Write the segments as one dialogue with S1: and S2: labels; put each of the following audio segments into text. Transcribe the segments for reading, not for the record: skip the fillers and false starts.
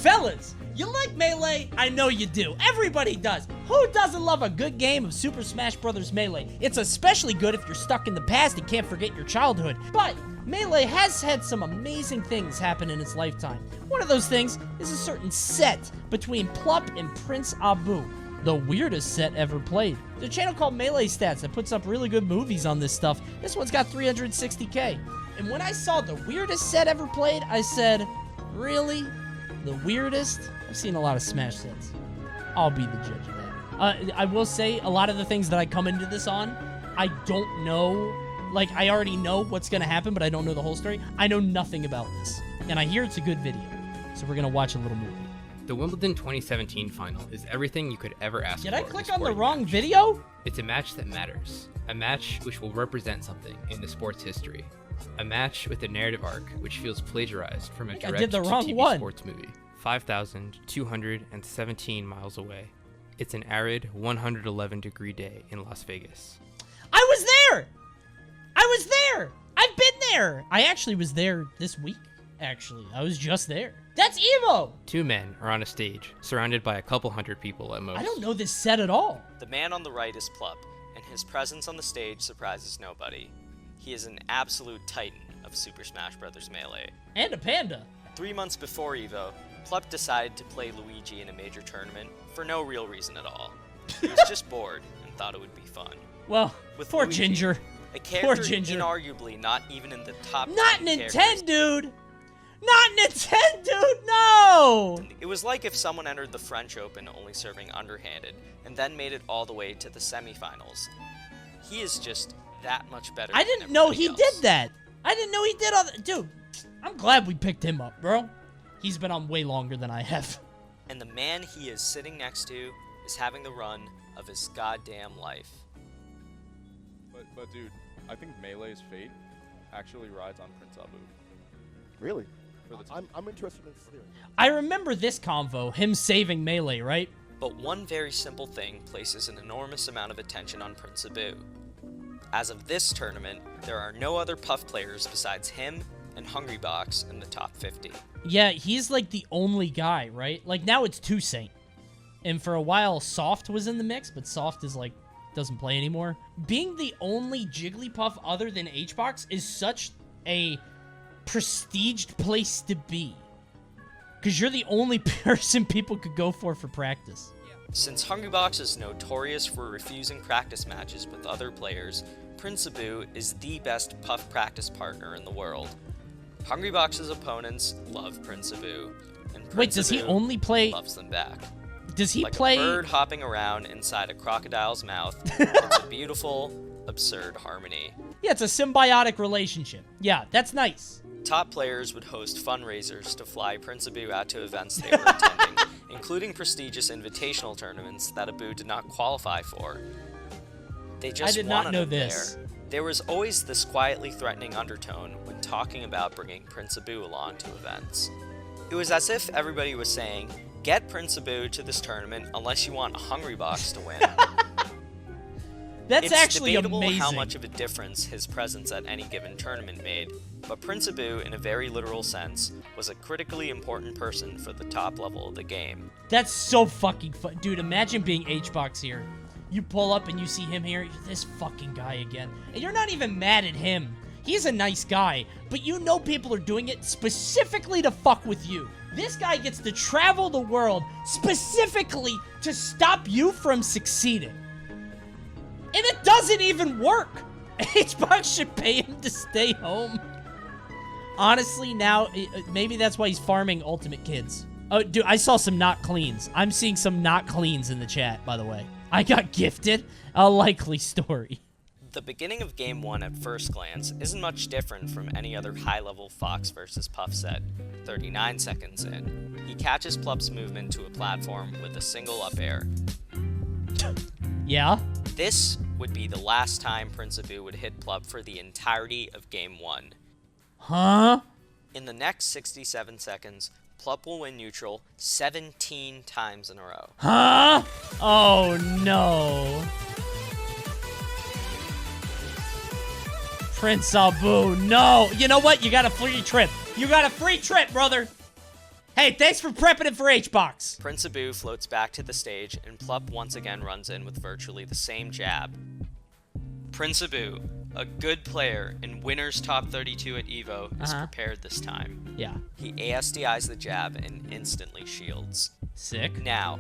S1: Fellas, you like Melee? I know you do. Everybody does. Who doesn't love a good game of Super Smash Bros. Melee? It's especially good if you're stuck in the past and can't forget your childhood. But Melee has had some amazing things happen in its lifetime. One of those things is a certain set between Plup and PrinceAbu, the weirdest set ever played. There's a channel called MeleeStats that puts up really good movies on this stuff. This one's got 360K. And when I saw the weirdest set ever played, I said, really? The weirdest? I've seen a lot of Smash sets. I'll be the judge of that. I will say, a lot of the things that I come into this on, I don't know. Like, I already know what's gonna happen, but I don't know the whole story. I know nothing about this. And I hear it's a good video. So we're gonna watch a little movie.
S2: The Wimbledon 2017 final is everything you could ever ask for.
S1: Did I click on the wrong video?
S2: It's a match that matters. A match which will represent something in the sport's history. A match with a narrative arc which feels plagiarized from a direct-to-TV sports movie. 5,217 miles away. It's an arid 111-degree day in Las Vegas.
S1: I was there! I was there! I've been there! I actually was there this week, actually. I was just there. That's Evo!
S2: Two men are on a stage, surrounded by a couple hundred people at most.
S1: I don't know this set at all.
S3: The man on the right is Plup, and his presence on the stage surprises nobody. He is an absolute titan of Super Smash Bros. Melee.
S1: And a panda.
S3: 3 months before Evo, Plup decided to play Luigi in a major tournament for no real reason at all. He was just bored and thought it would be fun.
S1: Well,
S3: with
S1: poor
S3: Luigi,
S1: Ginger.
S3: A character inarguably not even in the top 10
S1: Nintendo, dude! Not Nintendo, dude, no!
S3: It was like if someone entered the French Open only serving underhanded, and then made it all the way to the semifinals. He is just that much better
S1: I didn't know he did that. I didn't know he did all that. Dude, I'm glad we picked him up, bro. He's been on way longer than I have.
S3: And the man he is sitting next to is having the run of his goddamn life.
S4: But dude, I think Melee's fate actually rides on PrinceAbu.
S5: Really? I'm interested in this theory.
S1: I remember this convo, him saving Melee, right?
S3: But one very simple thing places an enormous amount of attention on PrinceAbu. As of this tournament, there are no other Puff players besides him and Hungrybox in the top 50.
S1: Yeah, he's like the only guy, right? Like now it's Toussaint. And for a while, Soft was in the mix, but Soft is like, doesn't play anymore. Being the only Jigglypuff other than HBox is such a prestiged place to be. Because you're the only person people could go for practice.
S3: Since Hungrybox is notorious for refusing practice matches with other players, PrinceAbu is the best Puff practice partner in the world. Hungrybox's opponents love PrinceAbu, and PrinceAbu
S1: Wait, does he only play?
S3: Loves them back.
S1: Does he
S3: like
S1: play?
S3: A bird hopping around inside a crocodile's mouth. It's a beautiful, absurd harmony.
S1: Yeah, it's a symbiotic relationship. Yeah, that's nice.
S3: Top players would host fundraisers to fly PrinceAbu out to events they were attending, including prestigious invitational tournaments that Abu did not qualify for. They just
S1: I did not
S3: wanted
S1: know
S3: him
S1: this.
S3: there. There was always this quietly threatening undertone when talking about bringing PrinceAbu along to events. It was as if everybody was saying, get PrinceAbu to this tournament unless you want a Hungrybox to win.
S1: That's actually
S3: debatable
S1: amazing.
S3: How much of a difference his presence at any given tournament made, but PrinceAbu, in a very literal sense, was a critically important person for the top level of the game.
S1: That's so fucking fun. Dude, imagine being HBox here. You pull up and you see him here, this fucking guy again. And you're not even mad at him. He's a nice guy, but you know people are doing it specifically to fuck with you. This guy gets to travel the world specifically to stop you from succeeding. And it doesn't even work. HBox should pay him to stay home. Honestly, now, maybe that's why he's farming Ultimate Kids. Oh, dude, I saw some not cleans. I'm seeing some not cleans in the chat, by the way. I got gifted a likely story.
S3: The beginning of Game 1 at first glance isn't much different from any other high-level Fox vs. Puff set. 39 seconds in, he catches Plup's movement to a platform with a single up air.
S1: Yeah?
S3: This would be the last time PrinceAbu would hit Plup for the entirety of Game 1.
S1: Huh?
S3: In the next 67 seconds, Plup will win neutral 17 times in a row.
S1: Huh? Oh, no. PrinceAbu, no. You know what? You got a free trip. You got a free trip, brother. Hey, thanks for prepping it for HBox.
S3: PrinceAbu floats back to the stage, and Plup once again runs in with virtually the same jab. PrinceAbu, a good player and winner's top 32 at EVO, is prepared this time.
S1: Yeah.
S3: He ASDIs the jab and instantly shields.
S1: Sick.
S3: Now,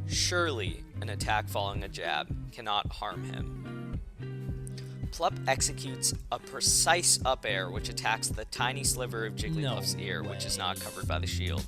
S3: surely an attack following a jab cannot harm him. Plup executes a precise up air which attacks the tiny sliver of Jigglypuff's ear, which is not covered by the shield.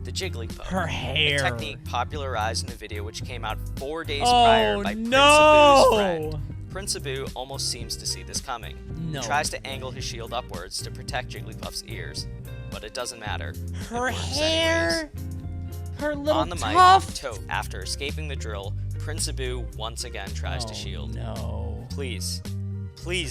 S3: The Jigglypuff.
S1: Her hair.
S3: A technique popularized in a video which came out 4 days prior by
S1: no!
S3: PrinceAbu's friend. PrinceAbu almost seems to see this coming.
S1: No.
S3: He tries to angle his shield upwards to protect Jigglypuff's ears, but it doesn't matter.
S1: Her
S3: It works
S1: hair.
S3: anyways.
S1: Her little
S3: On the mic,
S1: tuft.
S3: after escaping the drill, PrinceAbu once again tries to shield.
S1: No.
S3: Please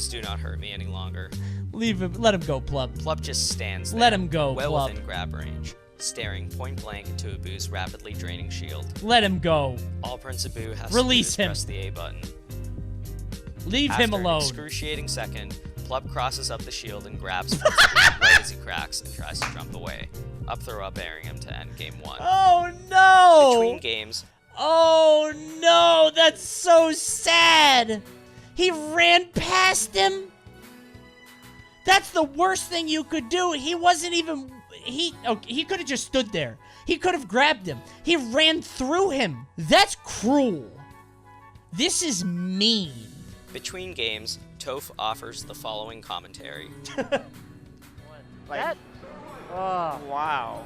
S3: do not hurt me any longer.
S1: Leave him. Let him go, Plup.
S3: Plup just stands there,
S1: Let him go,
S3: well
S1: Plup.
S3: within grab range, staring point blank into Abu's rapidly draining shield.
S1: Let him go.
S3: All PrinceAbu has
S1: Release
S3: to do
S1: him.
S3: is press the A button.
S1: Leave
S3: After
S1: him alone.
S3: an excruciating second, Plup crosses up the shield and grabs PrinceAbu right as he cracks and tries to jump away. Up throw up airing him to end game 1.
S1: Oh no!
S3: Between games,
S1: Oh no, that's so sad. He ran past him. That's the worst thing you could do. He wasn't even he could have just stood there. He could have grabbed him. He ran through him. That's cruel. This is mean.
S3: between games, Toph offers the following commentary.
S6: That, wow.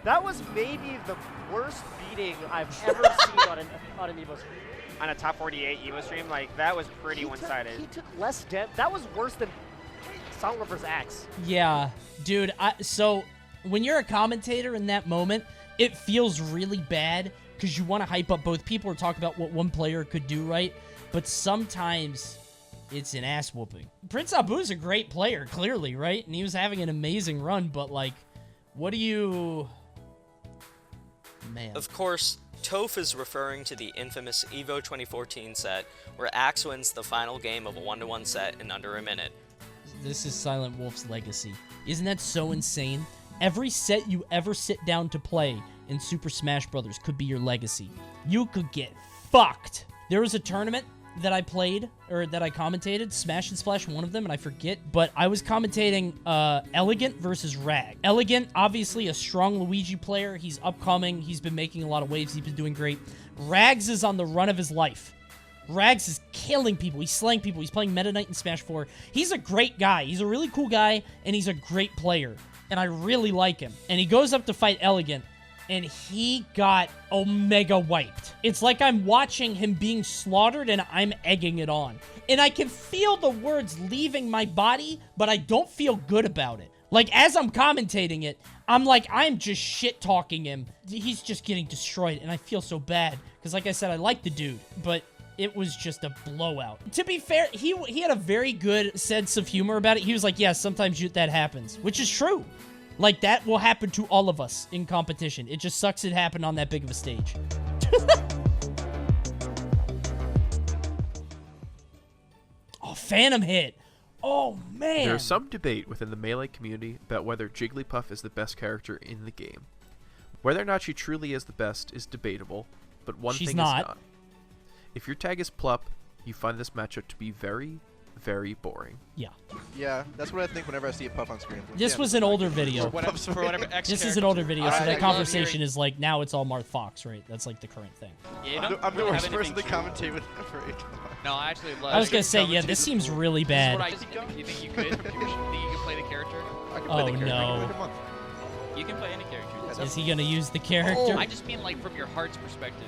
S6: That was maybe the worst beating I've ever seen on an EVO stream.
S7: On a top 48 EVO stream, like, that was pretty one-sided.
S6: He took less damage. That was worse than Soundwave vs. Axe.
S1: Yeah, dude, so when you're a commentator in that moment, it feels really bad because you want to hype up both people or talk about what one player could do right, but sometimes it's an ass whooping. PrinceAbu's a great player, clearly, right? And he was having an amazing run, but like, what do you... Man.
S3: Of course, Toph is referring to the infamous EVO 2014 set, where Axe wins the final game of a 1-to-1 set in under a minute.
S1: This is Silent Wolf's legacy. Isn't that so insane? Every set you ever sit down to play in Super Smash Bros. Could be your legacy. You could get fucked. There was a tournament that I played, or that I commentated, Smash and Splash, one of them, and I forget, but I was commentating Elegant versus Rag. Elegant, obviously a strong Luigi player. He's upcoming. He's been making a lot of waves. He's been doing great. Rags is on the run of his life. Rags is killing people. He's slaying people. He's playing Meta Knight in Smash 4. He's a great guy. He's a really cool guy, and he's a great player, and I really like him. And he goes up to fight Elegant, and he got Omega wiped. It's like I'm watching him being slaughtered and I'm egging it on. And I can feel the words leaving my body, but I don't feel good about it. Like, as I'm commentating it, I'm like, I'm just shit-talking him. He's just getting destroyed, and I feel so bad. Because, like I said, I like the dude, but it was just a blowout. To be fair, he had a very good sense of humor about it. He was like, yeah, sometimes that happens, which is true. Like, that will happen to all of us in competition. It just sucks it happened on that big of a stage. Oh, Phantom hit. Oh, man.
S8: There is some debate within the Melee community about whether Jigglypuff is the best character in the game. Whether or not she truly is the best is debatable, but one thing is not. If your tag is Plup, you find this matchup to be very, very boring.
S1: Yeah.
S5: Yeah, that's what I think whenever I see a Puff on screen.
S1: This was an older video. This is an older video, so that conversation is like, now it's all Marth Fox, right? That's like the current thing.
S9: Yeah,
S5: I'm the worst person to commentate with ever.
S9: No, I actually love.
S1: I was gonna say, yeah, this seems really bad.
S9: You think you could? You think you could play the character?
S5: I can play the character.
S1: No.
S5: I can play the month.
S9: You can play any character.
S1: Is he gonna use the character?
S9: I just mean like from your heart's perspective.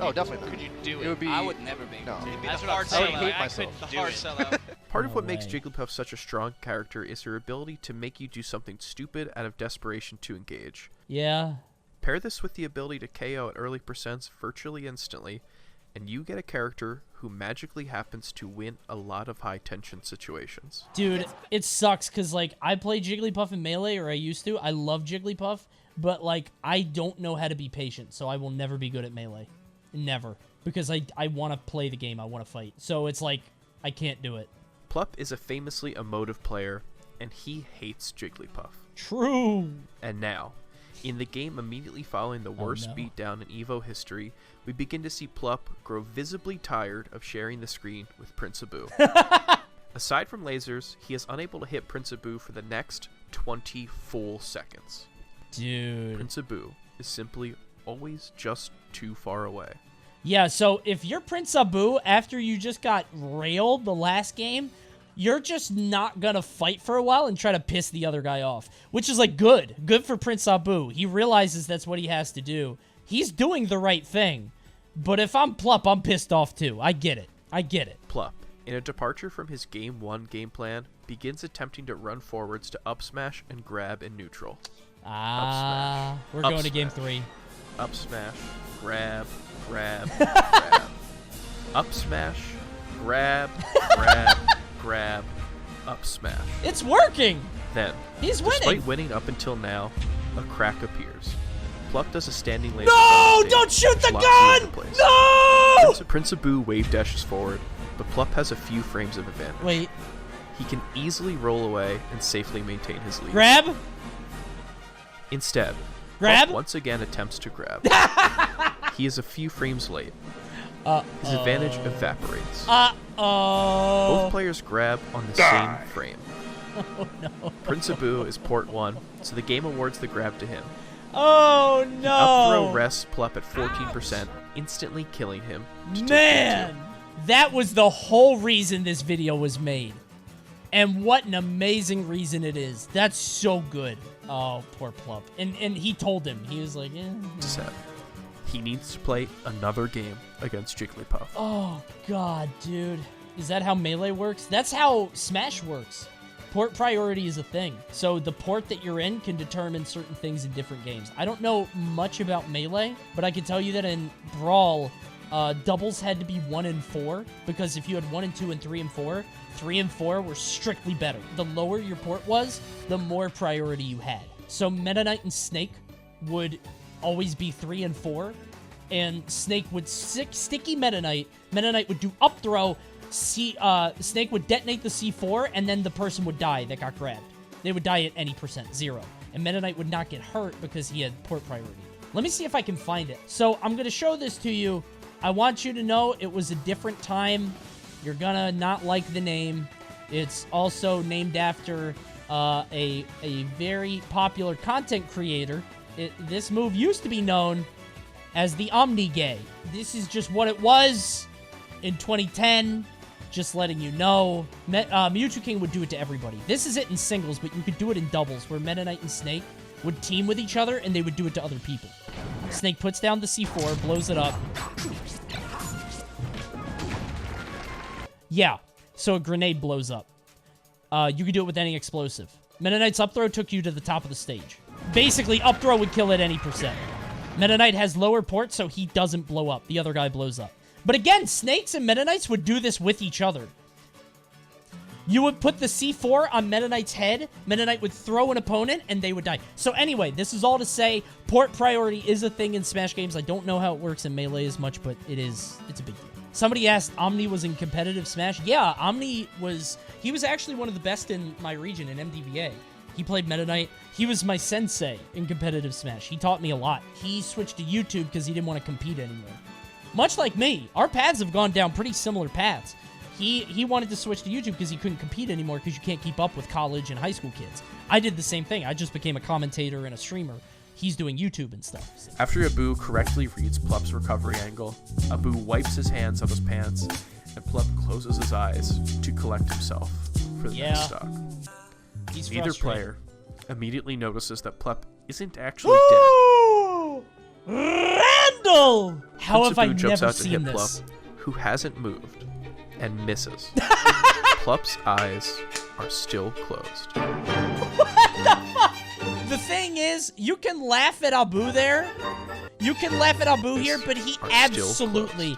S5: Oh, definitely.
S9: Could you do it?
S5: It would be.
S9: I would never be.
S5: No.
S9: That's what I'm
S5: I would
S9: saying.
S5: hate
S9: I
S5: myself.
S9: couldn't do it.
S8: Part of
S1: No
S8: what makes
S1: way.
S8: Jigglypuff such a strong character is her ability to make you do something stupid out of desperation to engage.
S1: Yeah.
S8: Pair this with the ability to KO at early percents virtually instantly, and you get a character who magically happens to win a lot of high-tension situations.
S1: Dude, it sucks because, like, I play Jigglypuff in Melee, or I used to. I love Jigglypuff, but, like, I don't know how to be patient, so I will never be good at Melee. Never. Because I want to play the game. I want to fight. So it's like, I can't do it.
S8: Plup is a famously emotive player, and he hates Jigglypuff.
S1: True.
S8: And now, In the game immediately following the worst beatdown in EVO history, we begin to see Plup grow visibly tired of sharing the screen with PrinceAbu. Aside from lasers, he is unable to hit PrinceAbu for the next 20 full seconds.
S1: Dude.
S8: PrinceAbu is simply always just too far away.
S1: Yeah, so if you're PrinceAbu after you just got railed the last game, you're just not gonna fight for a while and try to piss the other guy off. Which is, like, good. Good for PrinceAbu. He realizes that's what he has to do. He's doing the right thing. But if I'm Plup, I'm pissed off too. I get it. I get it.
S8: Plup, in a departure from his Game 1 game plan, begins attempting to run forwards to up smash and grab in neutral.
S1: We're going to game 3.
S8: Up smash, grab, grab, grab. Up smash, grab, grab, grab, up smash.
S1: It's working!
S8: Then,
S1: he's winning!
S8: Despite winning up until now, a crack appears. Plup does a standing laser.
S1: No! Don't shoot the gun! No!
S8: PrinceAbu wave dashes forward, but Plup has a few frames of advantage.
S1: Wait.
S8: He can easily roll away and safely maintain his lead.
S1: Grab?
S8: Instead,
S1: grab?
S8: Plup once again attempts to grab. He is a few frames late. His advantage evaporates. Both players grab on the same frame.
S1: Oh no.
S8: PrinceAbu is port 1, so the game awards the grab to him.
S1: Oh no!
S8: Up throw rests Plup at 14%, instantly killing him.
S1: Man! That was the whole reason this video was made. And what an amazing reason it is. That's so good. Oh, poor Plup. And he told him. He was like,
S8: Sad. He needs to play another game against Jigglypuff.
S1: Oh, God, dude. Is that how Melee works? That's how Smash works. Port priority is a thing. So the port that you're in can determine certain things in different games. I don't know much about Melee, but I can tell you that in Brawl, doubles had to be 1 and 4, because if you had 1 and 2 and 3 and 4, 3 and 4 were strictly better. The lower your port was, the more priority you had. So Meta Knight and Snake would always be 3 and 4, and Snake would sticky Meta Knight. Meta Knight would do up throw. Snake would detonate the C4, and then the person would die that got grabbed. They would die at any %, 0. And Meta Knight would not get hurt because he had port priority. Let me see if I can find it. So I'm going to show this to you. I want you to know it was a different time. You're going to not like the name. It's also named after a very popular content creator. This move used to be known as the Omni-Gay. This is just what it was in 2010. Just letting you know. Mewtwo King would do it to everybody. This is it in singles, but you could do it in doubles, where Meta Knight and Snake would team with each other, and they would do it to other people. Snake puts down the C4, blows it up. Yeah, so a grenade blows up. You could do it with any explosive. Meta Knight's up throw took you to the top of the stage. Basically, up throw would kill at any %. Meta Knight has lower port, so he doesn't blow up. The other guy blows up. But again, Snakes and Meta Knights would do this with each other. You would put the C4 on Meta Knight's head, Meta Knight would throw an opponent, and they would die. So anyway, this is all to say, port priority is a thing in Smash games. I don't know how it works in Melee as much, but it's a big deal. Somebody asked, Omni was in competitive Smash? Yeah, Omni he was actually one of the best in my region in MDVA. He played Meta Knight. He was my sensei in competitive Smash. He taught me a lot. He switched to YouTube because he didn't want to compete anymore. Much like me, our paths have gone down pretty similar paths. He wanted to switch to YouTube because he couldn't compete anymore because you can't keep up with college and high school kids. I did the same thing. I just became a commentator and a streamer. He's doing YouTube and stuff. So.
S8: After Abu correctly reads Plup's recovery angle, Abu wipes his hands on his pants, and Plup closes his eyes to collect himself for the next stock. Neither player immediately notices that Plup isn't actually dead.
S1: Randall! How have I
S8: jumps
S1: never
S8: out to
S1: seen
S8: hit
S1: this?
S8: Plup, who hasn't moved, and misses. Plup's eyes are still closed.
S1: What the fuck? The thing is, you can laugh at Abu there. You can laugh at Abu here, but he absolutely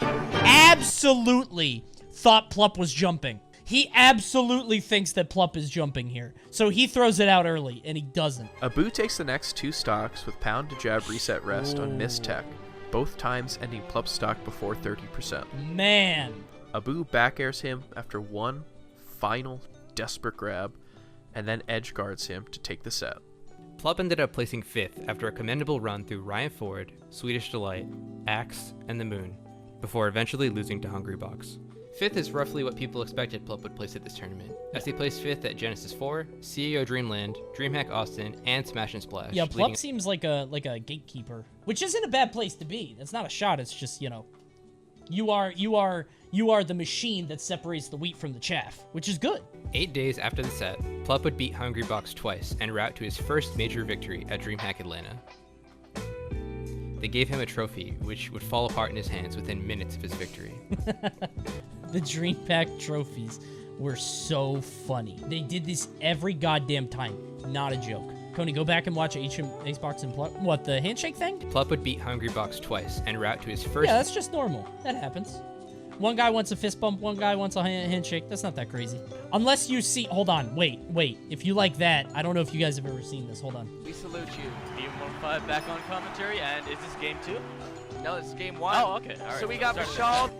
S1: thought Plup was jumping. He absolutely thinks that Plup is jumping here. So he throws it out early, and he doesn't.
S8: Abu takes the next 2 stocks with pound to jab reset rest on miss tech, both times ending Plup's stock before 30%.
S1: Man.
S8: Abu back airs him after one final desperate grab, and then edge guards him to take the set.
S2: Plup ended up placing 5th after a commendable run through Ryan Ford, Swedish Delight, Axe, and the Moon, before eventually losing to Hungrybox. 5th is roughly what people expected Plup would place at this tournament, as he placed 5th at Genesis 4, CEO Dreamland, DreamHack Austin, and Smash and Splash.
S1: Yeah, Plup seems like a gatekeeper, which isn't a bad place to be. That's not a shot. It's just, you know, you are the machine that separates the wheat from the chaff, which is good.
S2: 8 days after the set, Plup would beat Hungrybox twice and route to his first major victory at DreamHack Atlanta. They gave him a trophy, which would fall apart in his hands within minutes of his victory.
S1: The DreamHack trophies were so funny. They did this every goddamn time. Not a joke. Coney, go back and watch Xbox and Plup. What, the handshake thing?
S2: Plup would beat Hungrybox twice and route to his first...
S1: Yeah, that's just normal. That happens. One guy wants a fist bump, one guy wants a handshake. That's not that crazy. Unless you see... Hold on. Wait. If you like that, I don't know if you guys have ever seen this. Hold on.
S9: We salute you. DM15 back on commentary, and is this game 2?
S10: No, this is game 1.
S9: Oh, okay. All right.
S10: So we got Vishal.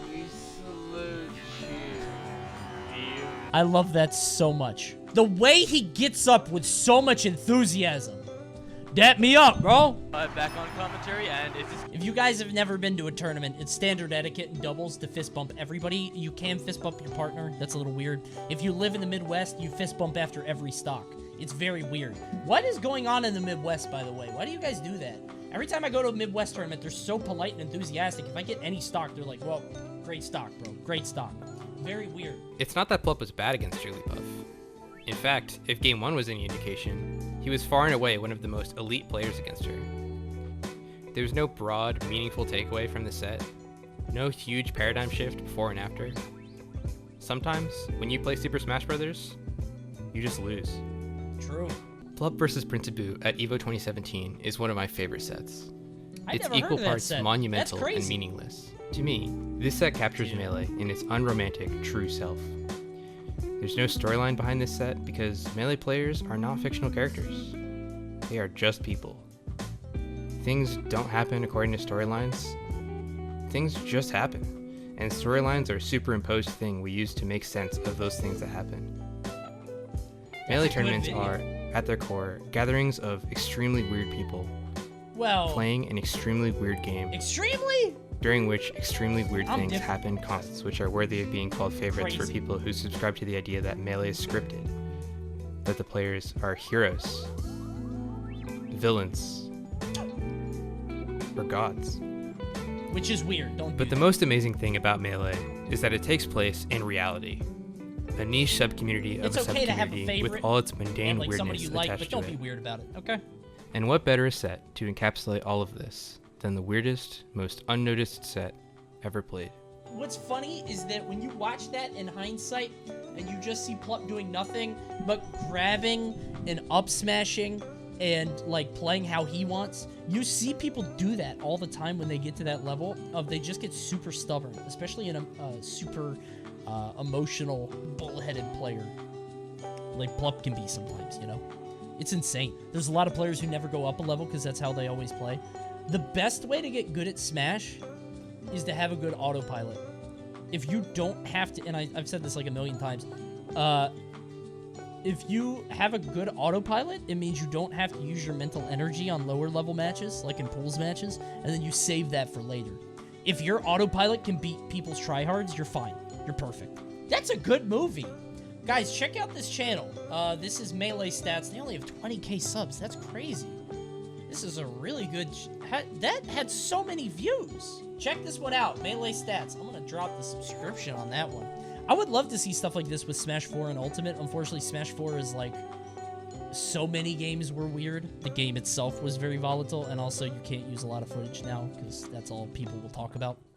S10: We salute you.
S1: I love that so much. The way he gets up with so much enthusiasm. Dap me up, bro.
S9: Back on commentary, and is this...
S1: If you guys have never been to a tournament, it's standard etiquette in doubles to fist bump everybody. You can fist bump your partner. That's a little weird. If you live in the Midwest, you fist bump after every stock. It's very weird. What is going on in the Midwest, by the way? Why do you guys do that? Every time I go to a Midwest tournament, they're so polite and enthusiastic. If I get any stock, they're like, well, great stock, bro. Great stock. Very weird.
S2: It's not that Plup was bad against Jigglypuff. In fact, if Game 1 was any indication, he was far and away one of the most elite players against her. There was no broad, meaningful takeaway from the set, no huge paradigm shift before and after. Sometimes, when you play Super Smash Bros., you just lose.
S1: True.
S2: Plup vs. PrinceAbu at EVO 2017 is one of my favorite sets. It's
S1: never
S2: equal
S1: heard of that
S2: parts
S1: set.
S2: monumental
S1: That's crazy.
S2: and meaningless. To me, this set captures Melee in its unromantic, true self. There's no storyline behind this set because Melee players are not fictional characters. They are just people. Things don't happen according to storylines. Things just happen. And storylines are a superimposed thing we use to make sense of those things that happen. Melee tournaments are, at their core, gatherings of extremely weird people playing an extremely weird game.
S1: Extremely?
S2: During which extremely weird things happen, constants which are worthy of being called favorites for people who subscribe to the idea that Melee is scripted, that the players are heroes, villains, or gods.
S1: Which is weird,
S2: But the most amazing thing about Melee is that it takes place in reality. A niche sub-community of a sub-community with all its mundane
S1: like somebody
S2: weirdness
S1: you like,
S2: attached
S1: but don't
S2: to
S1: be
S2: it.
S1: weird about it, okay?
S2: And what better a set to encapsulate all of this than the weirdest, most unnoticed set ever played?
S1: What's funny is that when you watch that in hindsight, and you just see Plup doing nothing but grabbing and up smashing and like playing how he wants, you see people do that all the time when they get to that level of they just get super stubborn, especially in a super emotional, bullheaded player like Plup can be sometimes, you know? It's insane. There's a lot of players who never go up a level because that's how they always play. The best way to get good at Smash is to have a good autopilot. If you don't have to, and I've said this like a million times, if you have a good autopilot, it means you don't have to use your mental energy on lower level matches, like in pools matches, and then you save that for later. If your autopilot can beat people's tryhards, you're fine. You're perfect. That's a good movie. Guys, check out this channel. This is MeleeStats. They only have 20k subs. That's crazy. This is a really good... that had so many views. Check this one out. MeleeStats. I'm going to drop the subscription on that one. I would love to see stuff like this with Smash 4 and Ultimate. Unfortunately, Smash 4 is like... so many games were weird. The game itself was very volatile. And also, you can't use a lot of footage now because that's all people will talk about.